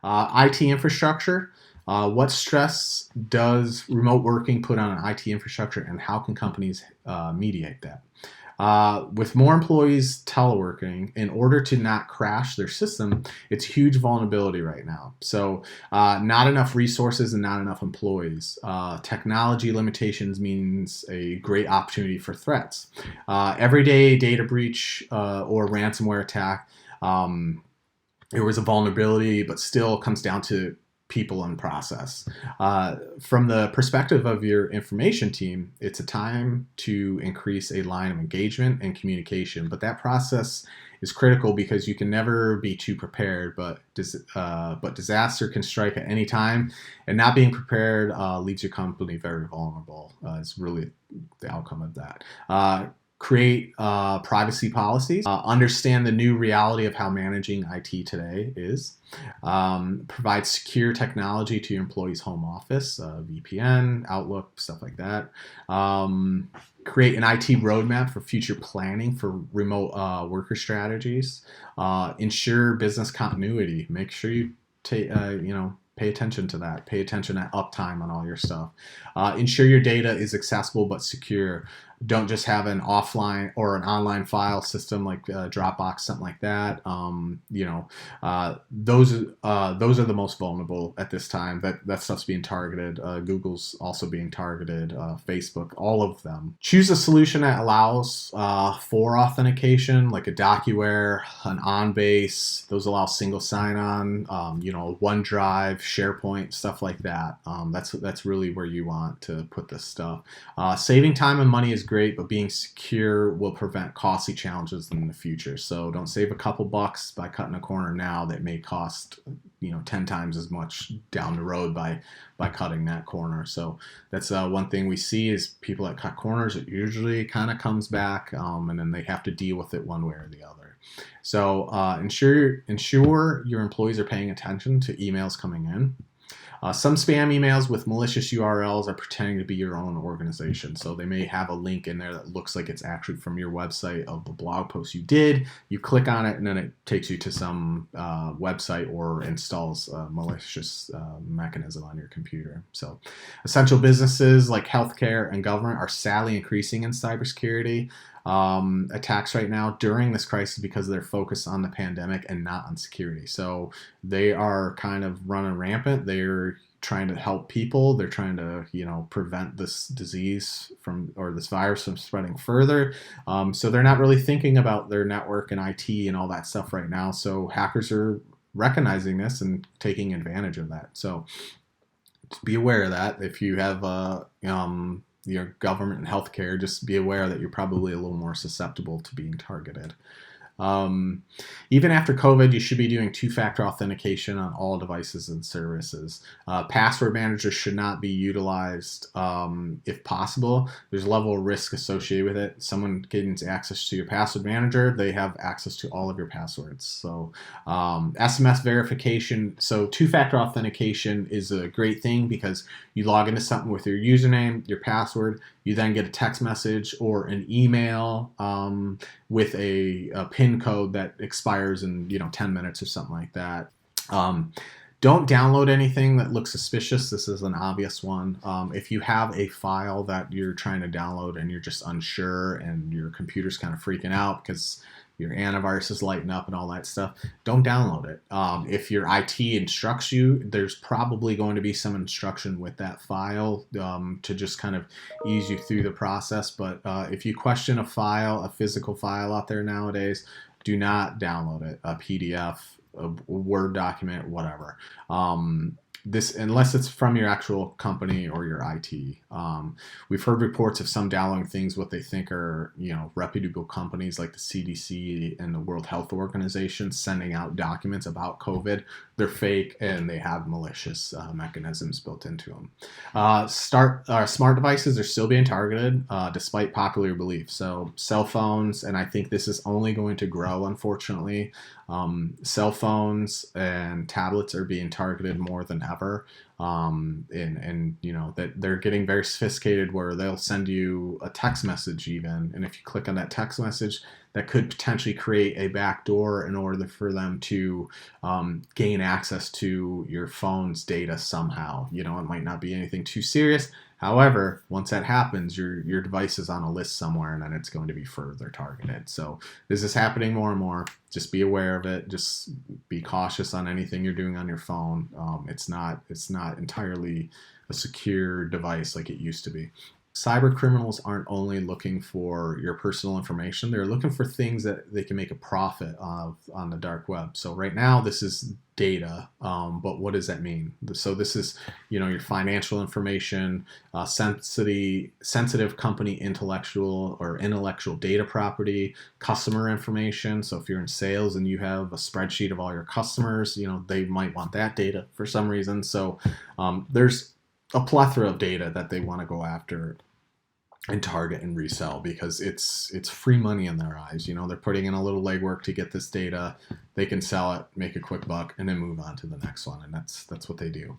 IT infrastructure. What stress does remote working put on an IT infrastructure, and how can companies mediate that? With more employees teleworking, in order to not crash their system, it's a huge vulnerability right now. So, not enough resources and not enough employees. Technology limitations means a great opportunity for threats. Everyday data breach or ransomware attack. There was a vulnerability, but still comes down to people and process. From the perspective of your information team, it's a time to increase a line of engagement and communication. But that process is critical because you can never be too prepared. But disaster can strike at any time, and not being prepared leaves your company very vulnerable. Is really the outcome of that. Create privacy policies, understand the new reality of how managing IT today is, provide secure technology to your employees' home office, VPN, Outlook, stuff like that. Create an IT roadmap for future planning for remote worker strategies. Ensure business continuity. Make sure you pay attention to that. Pay attention to uptime on all your stuff. Ensure your data is accessible but secure. Don't just have an offline or an online file system like Dropbox, something like that. Those are the most vulnerable at this time. That stuff's being targeted. Google's also being targeted. Facebook, all of them. Choose a solution that allows for authentication, like a DocuWare, an OnBase. Those allow single sign-on. OneDrive, SharePoint, stuff like that. That's really where you want to put this stuff. Saving time and money is great, but being secure will prevent costly challenges in the future. So don't save a couple bucks by cutting a corner now that may cost 10 times as much down the road by cutting that corner. So that's one thing we see is people that cut corners, it usually kind of comes back, and then they have to deal with it one way or the other. So ensure your employees are paying attention to emails coming in. Some spam emails with malicious URLs are pretending to be your own organization. So they may have a link in there that looks like it's actually from your website of the blog post you did. You click on it and then it takes you to some website or installs a malicious mechanism on your computer. So essential businesses like healthcare and government are sadly increasing in cybersecurity attacks right now during this crisis because they're focused on the pandemic and not on security. So they are kind of running rampant. They're trying to help people. They're trying to, prevent this disease or this virus from spreading further. So they're not really thinking about their network and IT and all that stuff right now. So hackers are recognizing this and taking advantage of that. So just be aware of that. If you have your government and healthcare, just be aware that you're probably a little more susceptible to being targeted. Even after COVID, you should be doing two-factor authentication on all devices and services. Password managers should not be utilized if possible. There's a level of risk associated with it. Someone gains access to your password manager, they have access to all of your passwords. So SMS verification. So two-factor authentication is a great thing because you log into something with your username, your password, you then get a text message or an email with a PIN code that expires in 10 minutes or something like that. Don't download anything that looks suspicious. This is an obvious one. If you have a file that you're trying to download and you're just unsure and your computer's kind of freaking out because your antivirus is lighting up and all that stuff, don't download it. If your IT instructs you, there's probably going to be some instruction with that file to just kind of ease you through the process. But if you question a physical file out there nowadays, do not download it, a PDF, a Word document, whatever. This, unless it's from your actual company or your IT. We've heard reports of some downloading things what they think are, reputable companies like the CDC and the World Health Organization sending out documents about COVID. They're fake and they have malicious mechanisms built into them. Smart devices are still being targeted despite popular belief. So cell phones, and I think this is only going to grow, unfortunately. Cell phones and tablets are being targeted more than ever. And you know that they're getting very sophisticated where they'll send you a text message even, and if you click on that text message, that could potentially create a backdoor in order for them to gain access to your phone's data somehow. You know, it might not be anything too serious. However, once that happens, your device is on a list somewhere, and then it's going to be further targeted. So this is happening more and more. Just be aware of it. Just be cautious on anything you're doing on your phone. It's not entirely a secure device like it used to be. Cyber criminals aren't only looking for your personal information, they're looking for things that they can make a profit of on the dark web. So right now this is data, but what does that mean? So this is, you know, your financial information, sensitive company intellectual data property, customer information. So if you're in sales and you have a spreadsheet of all your customers, you know, they might want that data for some reason. So there's a plethora of data that they want to go after and target and resell because it's free money in their eyes. You know, they're putting in a little legwork to get this data. They can sell it, make a quick buck, and then move on to the next one. And that's what they do.